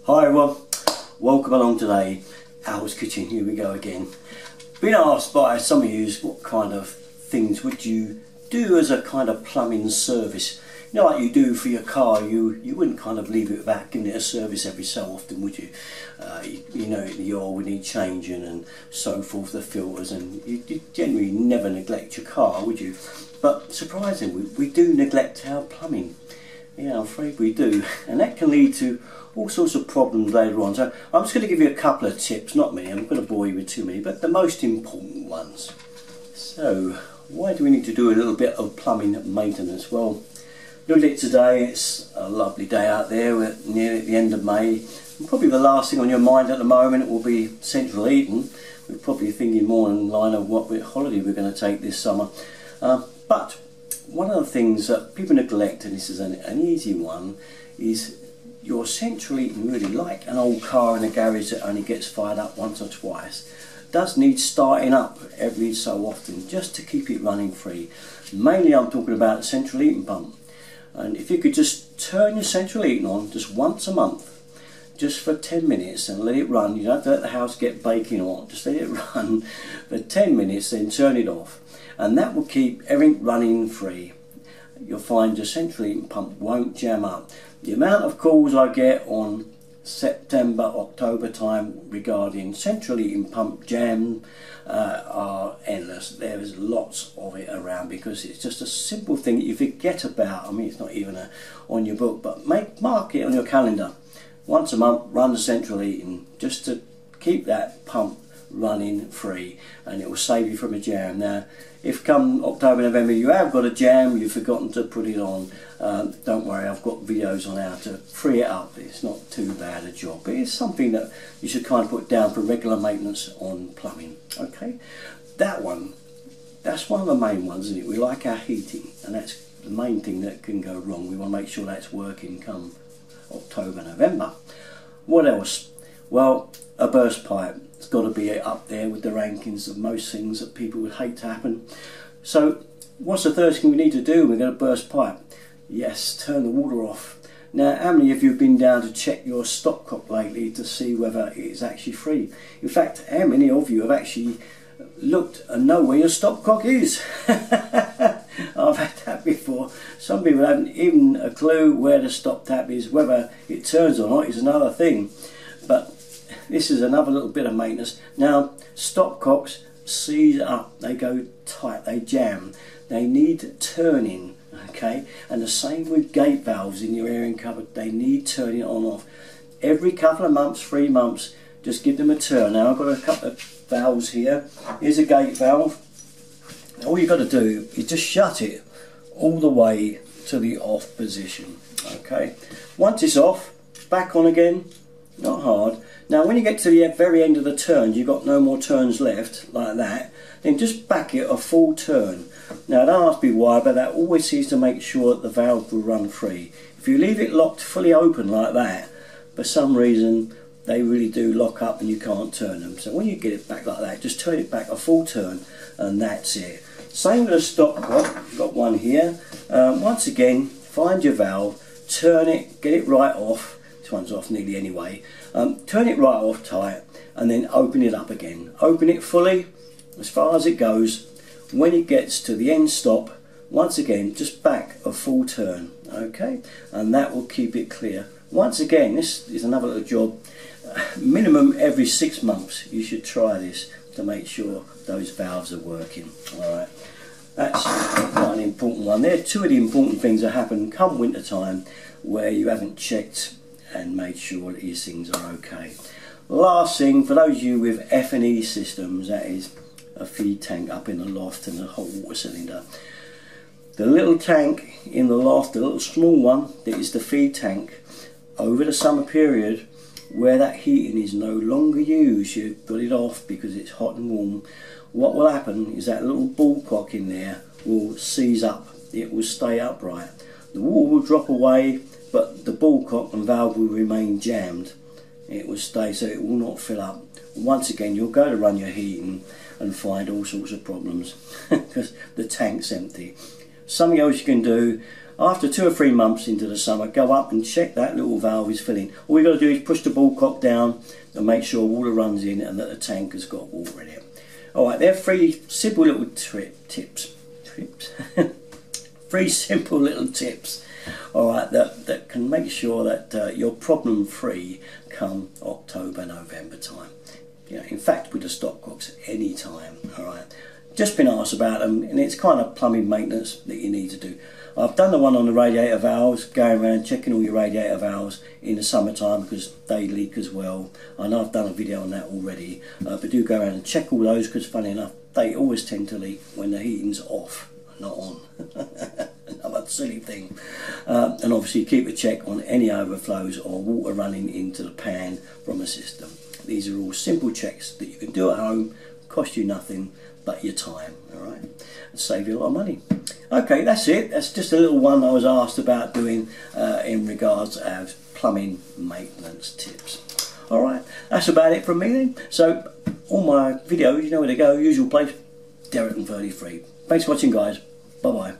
Hi everyone, welcome along today. Al's Kitchen, here we go again. Been asked by some of you what kind of things would you do as a kind of plumbing service. You know, like you do for your car, you wouldn't kind of leave it without giving it a service every so often, would you? You know, the oil would need changing and so forth, the filters, and you generally never neglect your car, would you? But surprisingly, we do neglect our plumbing. Yeah, I'm afraid we do, and that can lead to all sorts of problems later on. So I'm just going to give you a couple of tips, not many, I'm not going to bore you with too many, but the most important ones. So why do we need to do a little bit of plumbing maintenance? Well, look at it today, it's a lovely day out there, we're near at the end of May, and probably the last thing on your mind at the moment will be central heating. We're probably thinking more in line of what holiday we're going to take this summer. But one of the things that people neglect, and this is an easy one, is your central heating, really like an old car in a garage that only gets fired up once or twice, does need starting up every so often just to keep it running free. Mainly I'm talking about the central heating pump, and if you could just turn your central heating on just once a month, just for 10 minutes, and let it run. You don't have to let the house get baking hot, just let it run for 10 minutes, then turn it off, and that will keep everything running free. You'll find your central heating pump won't jam up. The amount of calls I get on September, October time regarding central heating pump jam are endless. There is lots of it around because it's just a simple thing that you forget about. I mean, it's not even on your book, but mark it on your calendar. Once a month, run the central heating just to keep that pump running free, and it will save you from a jam. Now, if come October, November you have got a jam, you've forgotten to put it on, don't worry, I've got videos on how to free it up. It's not too bad a job, but it's something that you should kind of put down for regular maintenance on plumbing. Okay, that's one of the main ones, isn't it? We like our heating, and that's the main thing that can go wrong. We want to make sure that's working come October, November. What else? Well, a burst pipe. It's got to be up there with the rankings of most things that people would hate to happen. So what's the first thing we need to do when we've got a burst pipe? Yes, turn the water off. Now, how many of you have been down to check your stopcock lately to see whether it's actually free? In fact, how many of you have actually looked and know where your stopcock is? I've had that before. Some people haven't even a clue where the stop tap is. Whether it turns or not is another thing, but this is another little bit of maintenance. Now, stopcocks seize up, they go tight, they jam, they need turning, okay? And the same with gate valves in your airing cupboard, they need turning on off. Every couple of months, 3 months, just give them a turn. Now, I've got a couple of valves here. Here's a gate valve. All you've got to do is just shut it all the way to the off position, okay? Once it's off, back on again, not hard. Now when you get to the very end of the turn, you've got no more turns left, like that, then just back it a full turn. Now don't ask me why, but that always seems to make sure that the valve will run free. If you leave it locked fully open like that, for some reason they really do lock up and you can't turn them. So when you get it back like that, just turn it back a full turn, and that's it. Same with a stopcock, you've got one here. Once again, find your valve, turn it, get it right off. This one's off nearly anyway. Turn it right off tight, and then open it up again. Open it fully, as far as it goes. When it gets to the end stop, once again, just back a full turn, okay? And that will keep it clear. Once again, this is another little job. Minimum every 6 months, you should try this to make sure those valves are working. All right, that's quite an important one. There are two of the important things that happen come winter time where you haven't checked and made sure that these things are okay. Last thing, for those of you with F&E systems, that is a feed tank up in the loft and a hot water cylinder. The little tank in the loft, the little small one, that is the feed tank, over the summer period, where that heating is no longer used, you've got it off because it's hot and warm, what will happen is that little ball cock in there will seize up, it will stay upright. The water will drop away, but the ball cock and valve will remain jammed. It will stay, so it will not fill up. Once again, you'll go to run your heating and find all sorts of problems because the tank's empty. Something else you can do, after 2 or 3 months into the summer, go up and check that little valve is filling. All you got to do is push the ball cock down and make sure water runs in and that the tank has got water in it. Alright, they're 3 simple little tips. 3 simple little tips, alright, that can make sure that you're problem free come October, November time. You know, in fact, with the stopcocks, any time. Alright, just been asked about them, and it's kind of plumbing maintenance that you need to do. I've done the one on the radiator valves, going around checking all your radiator valves in the summertime because they leak as well. I know I've done a video on that already, but do go around and check all those because, funny enough, they always tend to leak when the heating's off, not on. Another silly thing. And obviously keep a check on any overflows or water running into the pan from the system. These are all simple checks that you can do at home, cost you nothing but your time, alright, and save you a lot of money. Okay, that's it. That's just a little one I was asked about doing in regards to plumbing maintenance tips. Alright, that's about it from me then. So, all my videos, you know where to go, usual place, Derek and 33. Thanks for watching, guys. Bye bye.